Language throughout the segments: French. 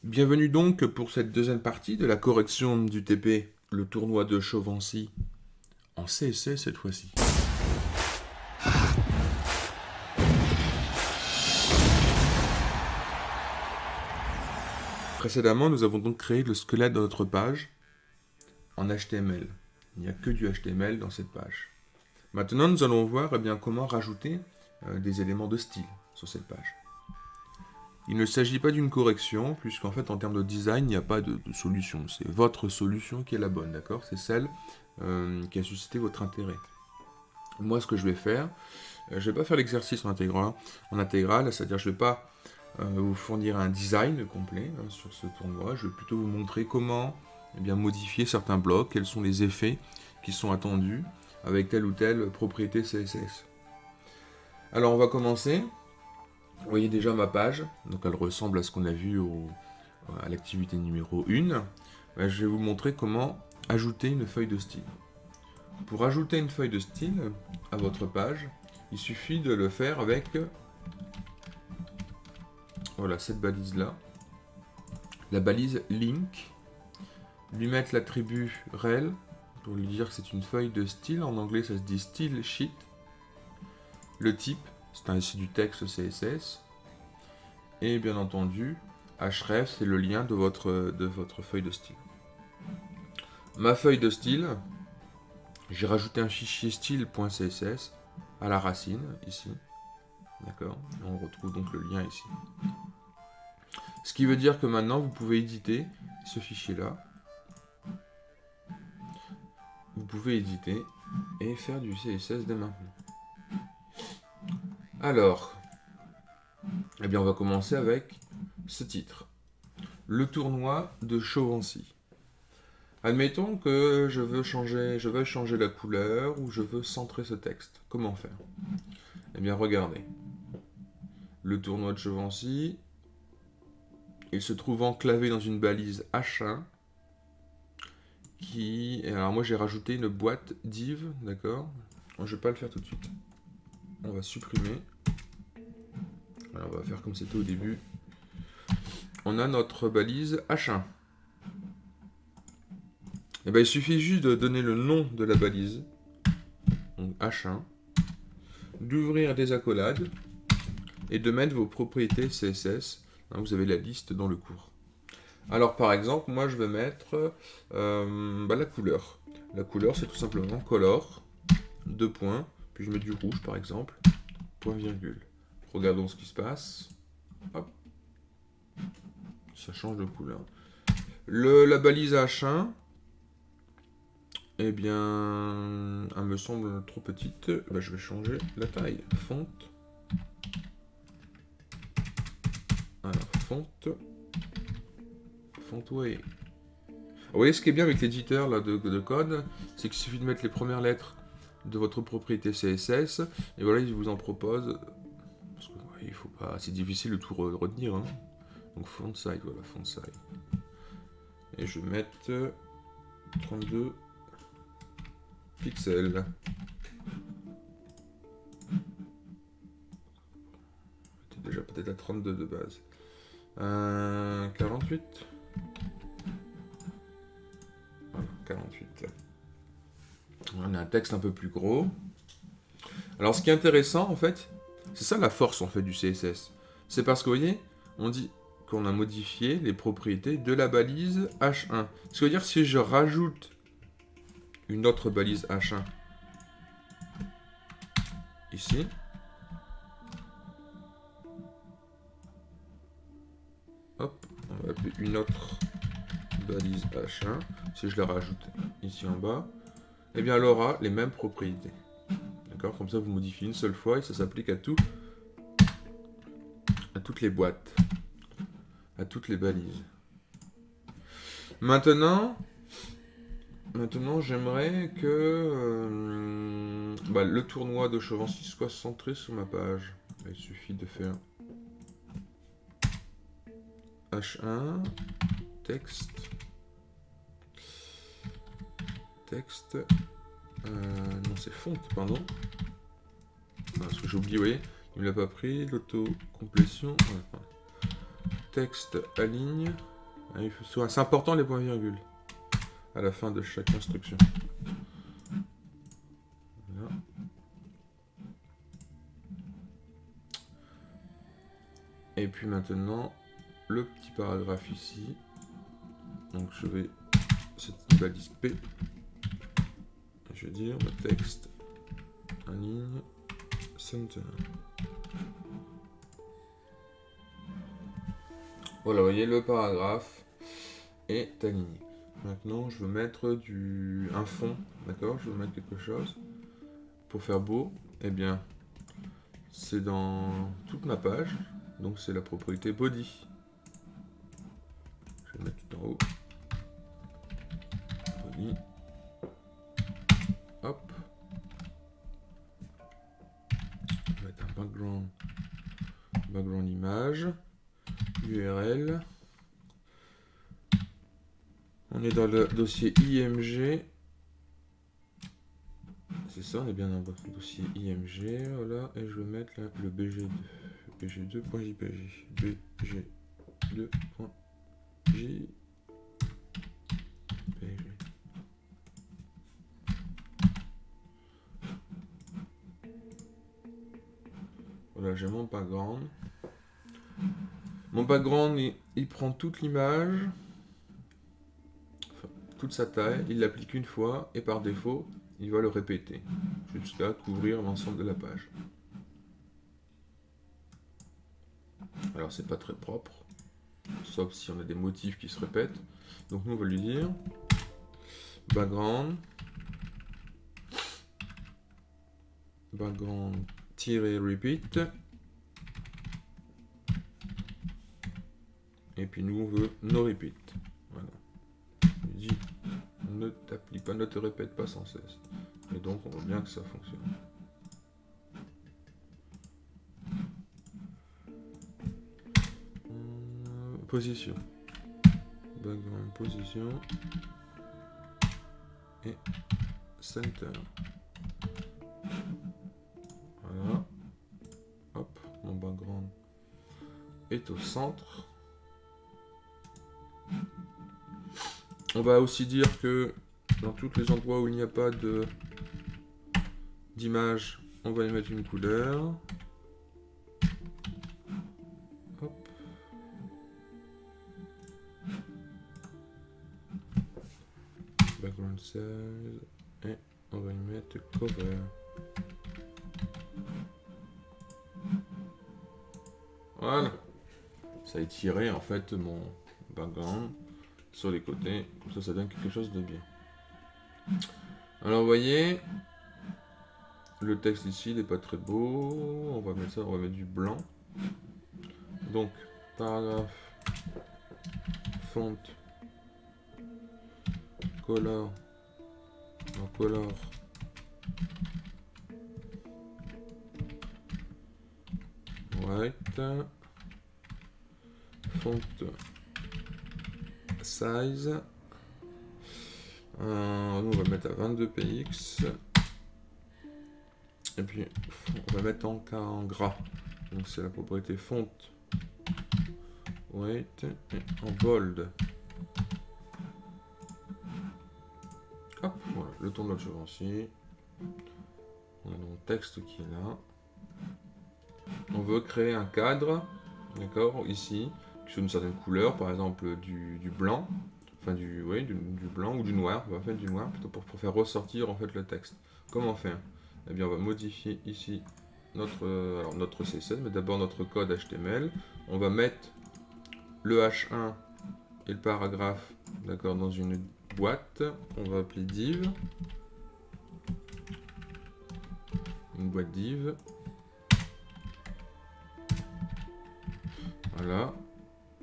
Bienvenue donc pour cette deuxième partie de la correction du TP, le tournoi de Chauvency, en CSS cette fois-ci. Précédemment, nous avons donc créé le squelette de notre page en HTML. Il n'y a que du HTML dans cette page. Maintenant, nous allons voir comment rajouter des éléments de style sur cette page. Il ne s'agit pas d'une correction, puisqu'en fait, en termes de design, il n'y a pas de solution. C'est votre solution qui est la bonne, d'accord? C'est celle qui a suscité votre intérêt. Moi, ce que je vais faire, je ne vais pas faire l'exercice en intégral, c'est-à-dire je ne vais pas vous fournir un design complet sur ce tournoi. Je vais plutôt vous montrer comment modifier certains blocs, quels sont les effets qui sont attendus avec telle ou telle propriété CSS. Alors, on va commencer. Vous voyez déjà ma page, donc elle ressemble à ce qu'on a vu à l'activité numéro 1. Je vais vous montrer comment ajouter une feuille de style. Pour ajouter une feuille de style à votre page, il suffit de le faire avec voilà, cette balise-là, la balise link, lui mettre l'attribut rel pour lui dire que c'est une feuille de style, en anglais ça se dit style sheet, le type, c'est du texte CSS, et bien entendu, href, c'est le lien de votre feuille de style. Ma feuille de style, j'ai rajouté un fichier style.css à la racine, ici. D'accord? On retrouve donc le lien ici. Ce qui veut dire que maintenant, vous pouvez éditer ce fichier-là. Vous pouvez éditer et faire du CSS dès maintenant. Alors, on va commencer avec ce titre. Le tournoi de Chauvency. Admettons que je veux changer la couleur ou je veux centrer ce texte. Comment faire? Regardez. Le tournoi de Chauvency, il se trouve enclavé dans une balise H1 alors moi j'ai rajouté une boîte div, d'accord? Je ne vais pas le faire tout de suite. On va supprimer. Alors on va faire comme c'était au début. On a notre balise H1. Il suffit juste de donner le nom de la balise, donc H1, d'ouvrir des accolades et de mettre vos propriétés CSS. Vous avez la liste dans le cours. Alors par exemple, moi je vais mettre la couleur. La couleur c'est tout simplement color, 2 points, puis je mets du rouge par exemple, point virgule. Regardons ce qui se passe. Hop. Ça change de couleur. La balise H1, elle me semble trop petite. Je vais changer la taille. Font. Alors, font way. Vous voyez ce qui est bien avec l'éditeur de code, c'est qu'il suffit de mettre les premières lettres de votre propriété CSS, et voilà, il vous en propose, parce que il faut pas, c'est difficile de tout retenir, hein. Donc font size, voilà, font size. Et je vais mettre 32 pixels. C'était déjà peut-être à 32 de base. 48. Voilà, 48. On a un texte un peu plus gros. Alors ce qui est intéressant en fait, c'est ça la force en fait du CSS. C'est parce que vous voyez, on dit qu'on a modifié les propriétés de la balise H1. Ce qui veut dire si je rajoute une autre balise H1 ici, hop, on va appeler une autre balise H1, si je la rajoute ici en bas, elle aura les mêmes propriétés. D'accord? Comme ça, vous modifiez une seule fois et ça s'applique à toutes les boîtes, à toutes les balises. Maintenant j'aimerais que le tournoi de Chauvency soit centré sur ma page. Il suffit de faire H1, texte, non c'est font, pardon. Parce que j'ai oublié, vous voyez, il ne l'a pas pris, l'auto-complétion. Voilà. Texte aligne, C'est important les points-virgules à la fin de chaque instruction. Voilà. Et puis maintenant, le petit paragraphe ici. Donc je vais cette balise P. Je vais dire le texte en ligne center. Voilà, vous voyez, le paragraphe est aligné. Maintenant, je veux mettre un fond, d'accord? Je veux mettre quelque chose pour faire beau. Eh bien, c'est dans toute ma page, donc c'est la propriété body. Je vais mettre tout en haut. Body. Hop. Je vais mettre un background image. URL. On est dans le dossier IMG. C'est ça, on est bien dans le dossier IMG. Voilà, et je vais mettre là, le BG2. BG2.jpg. BG2.jpg. Voilà, j'ai mon background. Mon background, il prend toute l'image, enfin, toute sa taille, il l'applique une fois, et par défaut, il va le répéter, jusqu'à couvrir l'ensemble de la page. Alors, c'est pas très propre, sauf si on a des motifs qui se répètent. Donc, nous, on va lui dire background-repeat. Et puis nous on veut no repeat. Voilà. Il dit ne t'applique pas, ne te répète pas sans cesse. Et donc on voit bien que ça fonctionne. Position. Background position. Et center. Voilà. Hop, mon background est au centre. On va aussi dire que dans tous les endroits où il n'y a pas d'image, on va y mettre une couleur. Hop. Background size. Et on va y mettre cover. Voilà. Ça a étiré en fait mon background sur les côtés, comme ça donne quelque chose de bien. Alors vous voyez, le texte ici n'est pas très beau, on va mettre ça, on va mettre du blanc. Donc, paragraphe, font, color, white, font, size, nous on va mettre à 22 px, et puis on va mettre en gras, donc c'est la propriété font, weight, et en bold. Hop, voilà, le ton de notre chevalier. On a mon texte qui est là. On veut créer un cadre, d'accord, ici, sur une certaine couleur, par exemple du blanc, enfin du blanc ou du noir, on va faire du noir plutôt pour faire ressortir en fait le texte. Comment faire? Eh bien on va modifier ici notre CSS, mais d'abord notre code HTML. On va mettre le H1 et le paragraphe, d'accord, dans une boîte. On va appeler div. Une boîte div. Voilà.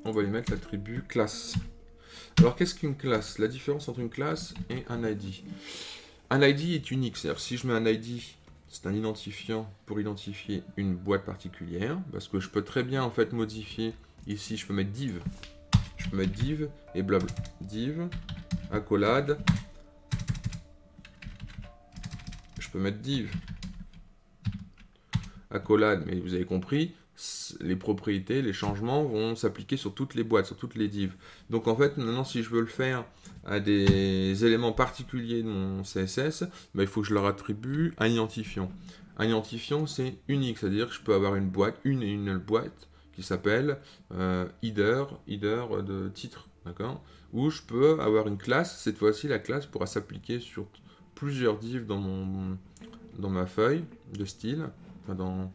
On va lui mettre l'attribut classe. Alors qu'est-ce qu'une classe? La différence entre une classe et un ID. Un ID est unique, c'est-à-dire si je mets un ID, c'est un identifiant pour identifier une boîte particulière, parce que je peux très bien en fait modifier, ici je peux mettre div, et blabla, div, accolade, je peux mettre div, accolade, mais vous avez compris, les propriétés, les changements vont s'appliquer sur toutes les boîtes, sur toutes les divs. Donc en fait, maintenant, si je veux le faire à des éléments particuliers de mon CSS, il faut que je leur attribue un identifiant. Un identifiant, c'est unique, c'est-à-dire que je peux avoir une boîte, une et une boîte, qui s'appelle header de titre, d'accord? Ou je peux avoir une classe, cette fois-ci, la classe pourra s'appliquer sur plusieurs divs dans ma feuille de style, enfin dans...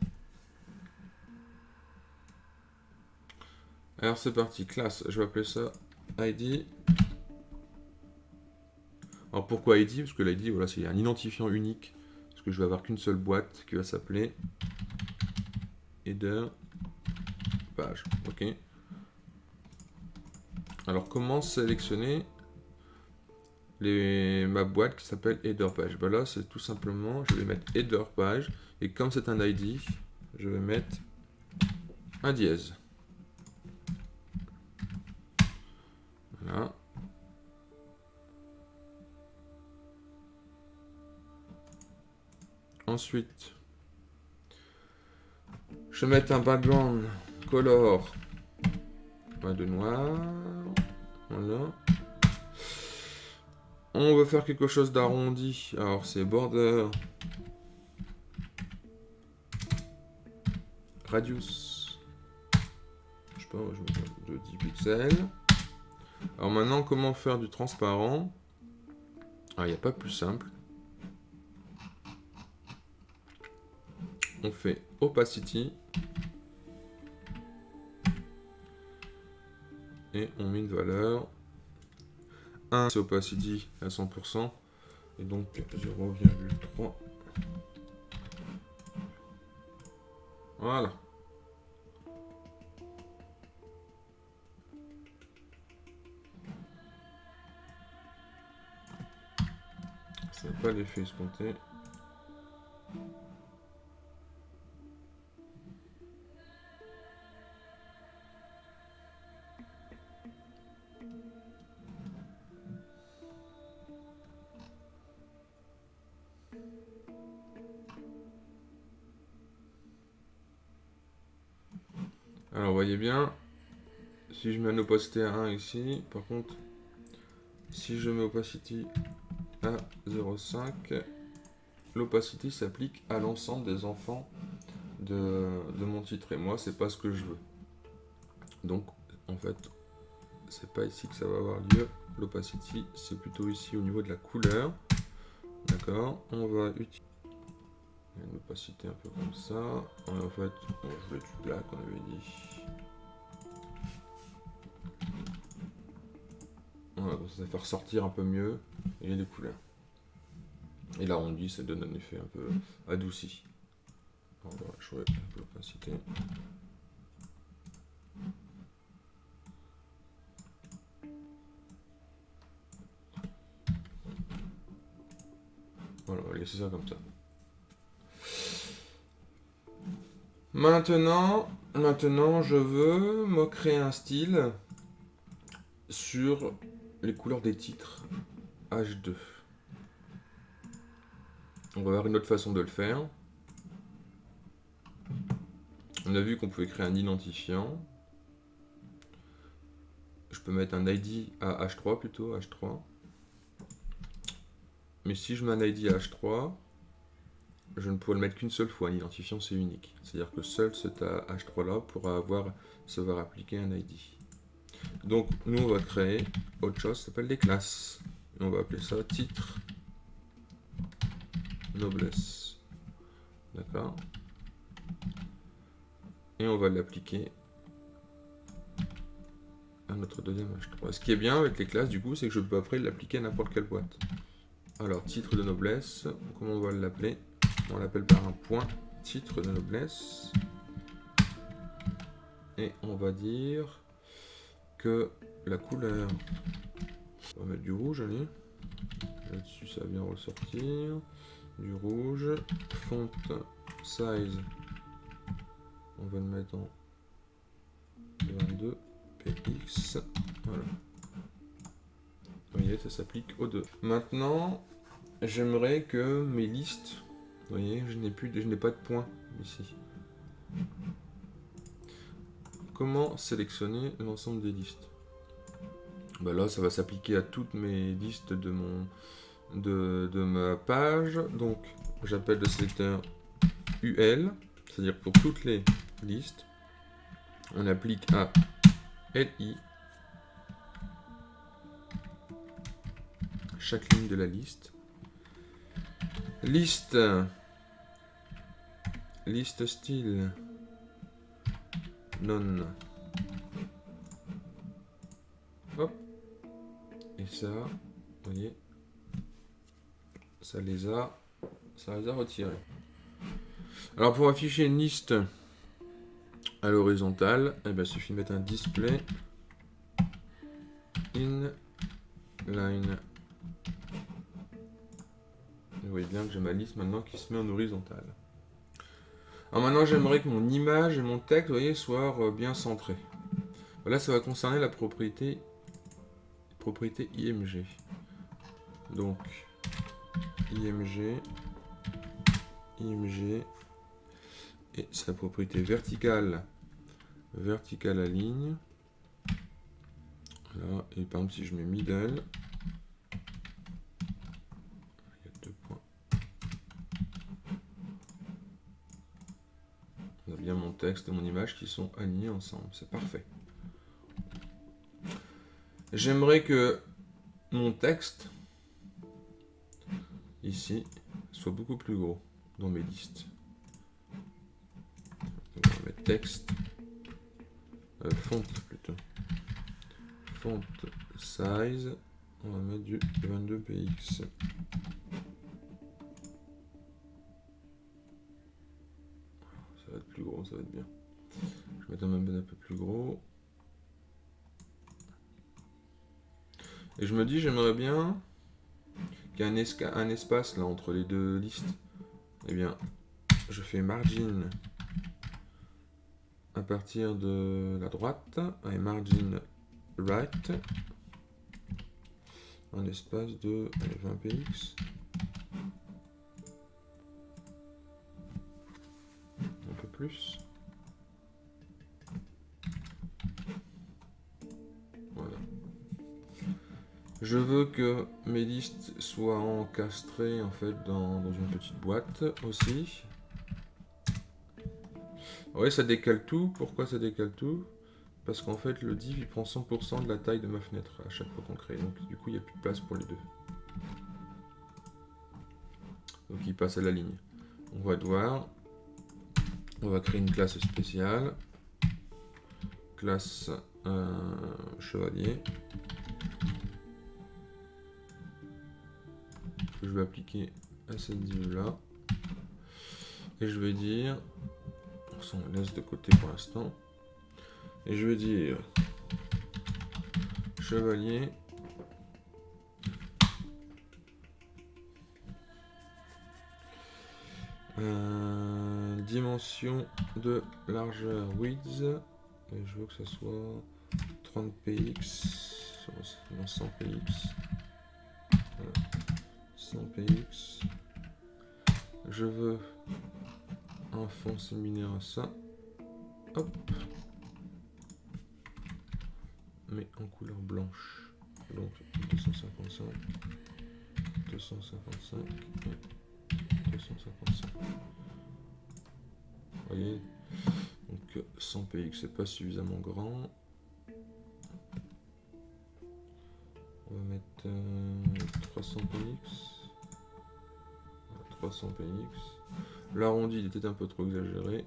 Alors c'est parti, classe, je vais appeler ça ID. Alors pourquoi ID? Parce que l'ID, voilà, c'est un identifiant unique. Parce que je vais avoir qu'une seule boîte qui va s'appeler header page. Ok. Alors comment sélectionner ma boîte qui s'appelle header page? Ben là, c'est tout simplement, je vais mettre header page. Et comme c'est un ID, je vais mettre un dièse. Voilà. Ensuite, je vais mettre un background color de noir. Voilà. On veut faire quelque chose d'arrondi. Alors c'est border radius. Je sais pas, je vais mettre de 10 pixels. Alors maintenant, comment faire du transparent? Alors il n'y a pas plus simple. On fait opacity. Et on met une valeur. 1 c'est opacity à 100%. Et donc 0,3. Voilà. Ça n'a pas l'effet escompté. Alors, vous voyez bien, si je mets une opacité à 1 ici, par contre, si je mets opacity à 0,5, l'opacity s'applique à l'ensemble des enfants de mon titre. Et moi, c'est pas ce que je veux. Donc, en fait, c'est pas ici que ça va avoir lieu. L'opacity, c'est plutôt ici au niveau de la couleur. D'accord, on va utiliser une opacité un peu comme ça. En fait, je vais du black, on avait dit. Voilà, donc ça va faire ressortir un peu mieux et les couleurs. Et l'arrondi, ça donne un effet un peu adouci. On va jouer un peu l'opacité. Voilà, on va laisser ça comme ça. Maintenant, je veux me créer un style sur les couleurs des titres H2. On va voir une autre façon de le faire. On a vu qu'on pouvait créer un identifiant. Je peux mettre un ID à H3 plutôt, H3. Mais si je mets un ID à H3, je ne pourrai le mettre qu'une seule fois. Un identifiant, c'est unique. C'est-à-dire que seul cet H3-là pourra se voir appliquer un ID. Donc, nous, on va créer autre chose, ça s'appelle des classes. Et on va appeler ça titre noblesse. D'accord? Et on va l'appliquer à notre deuxième H3. Ce qui est bien avec les classes, du coup, c'est que je peux après l'appliquer à n'importe quelle boîte. Alors, titre de noblesse, comment on va l'appeler? On l'appelle par un point, titre de noblesse. Et on va dire que la couleur, on va mettre du rouge, allez. Là-dessus, ça va bien ressortir. Du rouge. Font size, on va le mettre en 22 px. Voilà. Vous voyez, ça s'applique aux deux. Maintenant, j'aimerais que mes listes, vous voyez, je n'ai pas de points ici. comment sélectionner l'ensemble des listes? Bah là, ça va s'appliquer à toutes mes listes de ma page. Donc, j'appelle le sélecteur UL, c'est-à-dire pour toutes les listes, on applique un LI, chaque ligne de la liste. Liste style non. Hop. Et ça, vous voyez, ça les a retirés. Alors pour afficher une liste à l'horizontale, il suffit de mettre un display inline. Vous voyez bien que j'ai ma liste maintenant qui se met en horizontale. Alors maintenant, j'aimerais que mon image et mon texte, vous voyez, soient bien centrés. Là, ça va concerner la propriété IMG. Donc, IMG, et c'est la propriété verticale aligne. Voilà, et par exemple, si je mets middle, il y a 2 points. On a bien mon texte et mon image qui sont alignés ensemble, c'est parfait. J'aimerais que mon texte, ici, soit beaucoup plus gros dans mes listes. On va mettre texte, font plutôt. Font size, on va mettre du 22 px. Ça va être plus gros, ça va être bien. Je vais mettre un peu plus gros. Et je me dis, j'aimerais bien qu'il y ait un espace là entre les deux listes. Eh bien, je fais margin à partir de la droite et margin right, un espace de 20 px. Un peu plus. Voilà. Je veux que mes listes soient encastrées en fait dans une petite boîte aussi. Oui, ça décale tout. Pourquoi ça décale tout? Parce qu'en fait, le div il prend 100% de la taille de ma fenêtre à chaque fois qu'on crée. Donc du coup, il n'y a plus de place pour les deux. Donc il passe à la ligne. On va créer une classe spéciale. Classe chevalier. Que je vais appliquer à cette div là. Et je vais dire, on s'en laisse de côté pour l'instant. Et je vais dire chevalier dimension de largeur width, et je veux que ça soit 30 px, 100 px, voilà. 100 px. Je veux un fond similaire à ça, hop, mais en couleur blanche, donc 255 et 255. Vous voyez, donc 100 px c'est pas suffisamment grand. On va mettre 300 px. 300 px. L'arrondi il était un peu trop exagéré.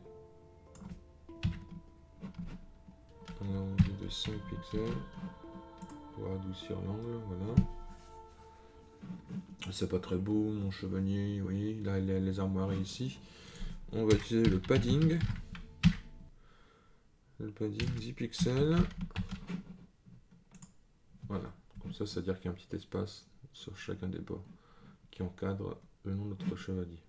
Un arrondi de 5 pixels pour adoucir l'angle, voilà. C'est pas très beau mon chevalier, vous voyez, là il y a les armoiries ici. On va utiliser le padding. Le padding 10 pixels. Voilà, comme ça, ça veut dire qu'il y a un petit espace sur chacun des bords qui encadre le nom de notre chevalier.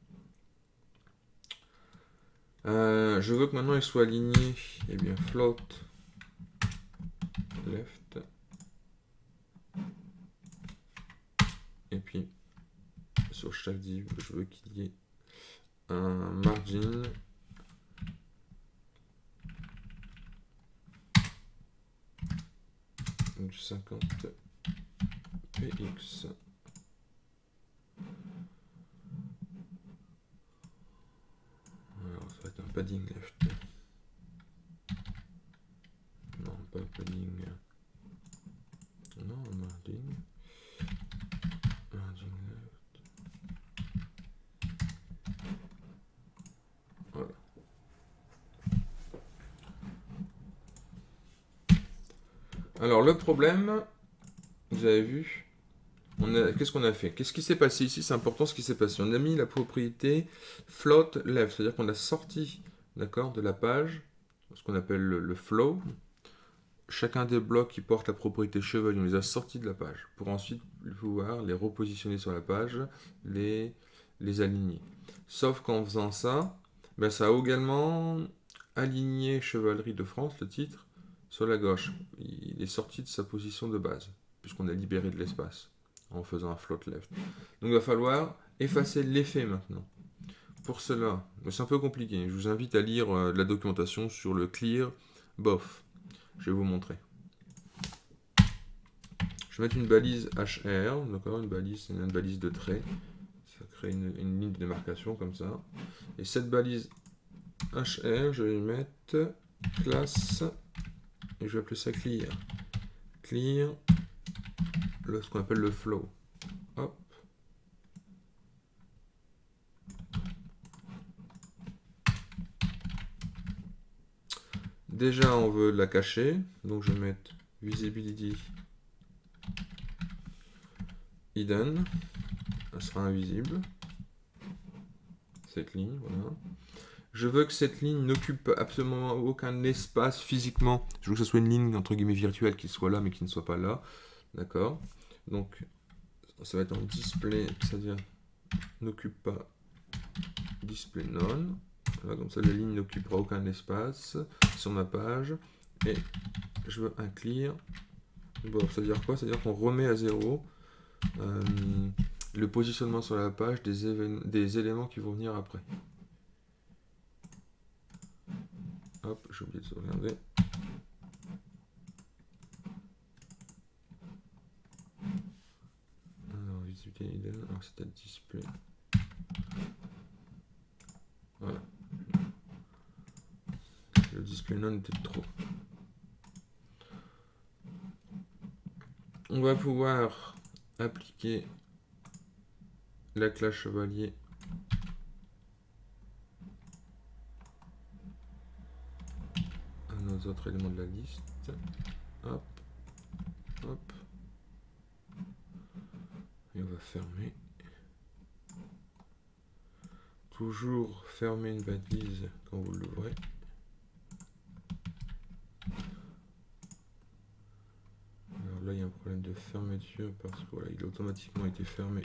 Je veux que maintenant il soit aligné, et bien float left. Et puis sur chaque div, je veux qu'il y ait un margin Donc 50 px. Alors ça va être un padding left. Non, pas padding. Non, margin. Margin left. Voilà. Alors le problème, vous avez vu, qu'est-ce qu'on a fait? Qu'est-ce qui s'est passé ici? C'est important ce qui s'est passé. On a mis la propriété float left, c'est-à-dire qu'on a sorti, d'accord, de la page, ce qu'on appelle le flow. Chacun des blocs qui portent la propriété chevalier, on les a sortis de la page pour ensuite pouvoir les repositionner sur la page, les aligner. Sauf qu'en faisant ça, ben ça a également aligné Chevalerie de France, le titre, sur la gauche. Il est sorti de sa position de base, puisqu'on a libéré de l'espace en faisant un float left. Donc il va falloir effacer l'effet maintenant. Pour cela, c'est un peu compliqué. Je vous invite à lire la documentation sur le clear bof. Je vais vous montrer. Je vais mettre une balise HR, d'accord, une balise, c'est une balise de trait. Ça crée une ligne de démarcation comme ça. Et cette balise HR, je vais mettre classe, et je vais appeler ça clear. Clear, ce qu'on appelle le flow. Hop. Déjà, on veut la cacher, donc je vais mettre visibility hidden. Elle sera invisible. Cette ligne, voilà. Je veux que cette ligne n'occupe absolument aucun espace physiquement. Je veux que ce soit une ligne entre guillemets virtuelle qui soit là mais qui ne soit pas là. D'accord? Donc ça va être en display, c'est-à-dire n'occupe pas display none. Voilà, comme ça la ligne n'occupera aucun espace sur ma page. Et je veux un clear. Bon, ça veut dire quoi? Ça veut dire qu'on remet à zéro le positionnement sur la page des éléments qui vont venir après. Hop, j'ai oublié de sauvegarder. Alors, visibilité hidden, alors c'était display. Voilà. Le display none était trop. On va pouvoir appliquer la classe chevalier à nos autres éléments de la liste. Hop, hop. Et on va fermer. Toujours fermer une balise quand vous l'ouvrez. Alors là, il y a un problème de fermeture parce que voilà, il a automatiquement été fermé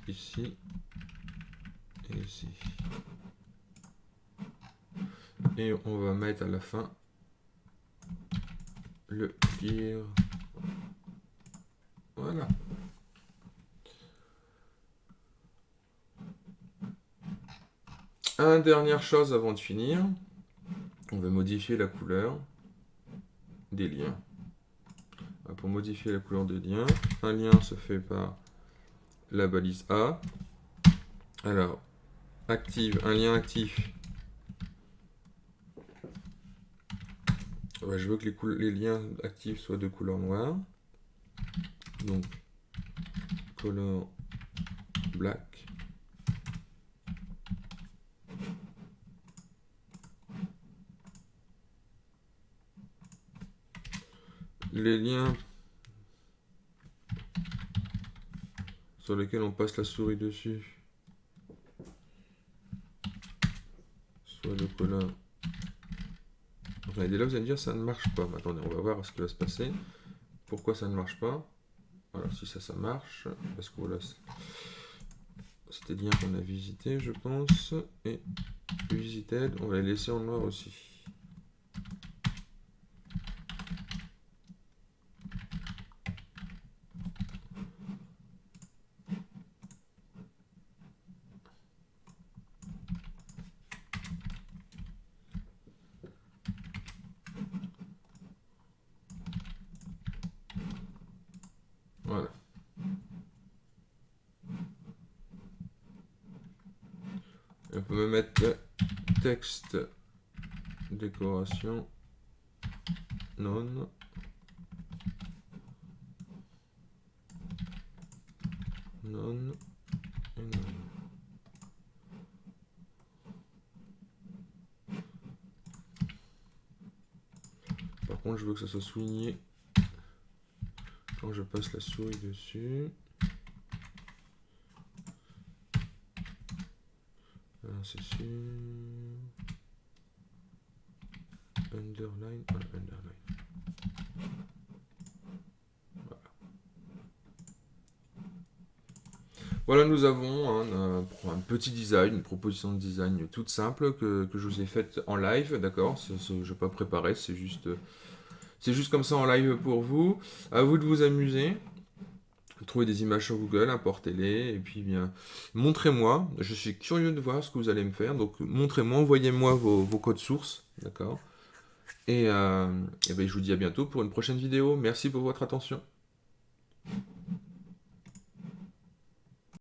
ici et ici. Et on va mettre à la fin le clear. Voilà. Une dernière chose avant de finir, on va modifier la couleur des liens. Pour modifier la couleur des liens, un lien se fait par la balise A. Alors, active, un lien actif. Ouais, je veux que les liens actifs soient de couleur noire. Donc, color black. Les liens sur lesquels on passe la souris dessus, soit de couleur. Enfin, et là, vous allez me dire ça ne marche pas. Attendez, on va voir ce qui va se passer. Pourquoi ça ne marche pas? Voilà, si ça marche, parce que voilà, c'était le lien qu'on a visité, je pense, et visited, on va les laisser en noir aussi. peut me mettre texte décoration non. Non et non. Par contre, je veux que ça soit souligné quand je passe la souris dessus. Alors, c'est sur underline, underline. Voilà, nous avons un petit design, une proposition de design toute simple que je vous ai faite en live, d'accord. Je n'ai pas préparé, c'est juste comme ça en live pour vous. À vous de vous amuser. Trouvez des images sur Google, importez-les, et puis bien, montrez-moi. Je suis curieux de voir ce que vous allez me faire, donc montrez-moi, envoyez-moi vos codes sources, d'accord. Et ben, je vous dis à bientôt pour une prochaine vidéo. Merci pour votre attention.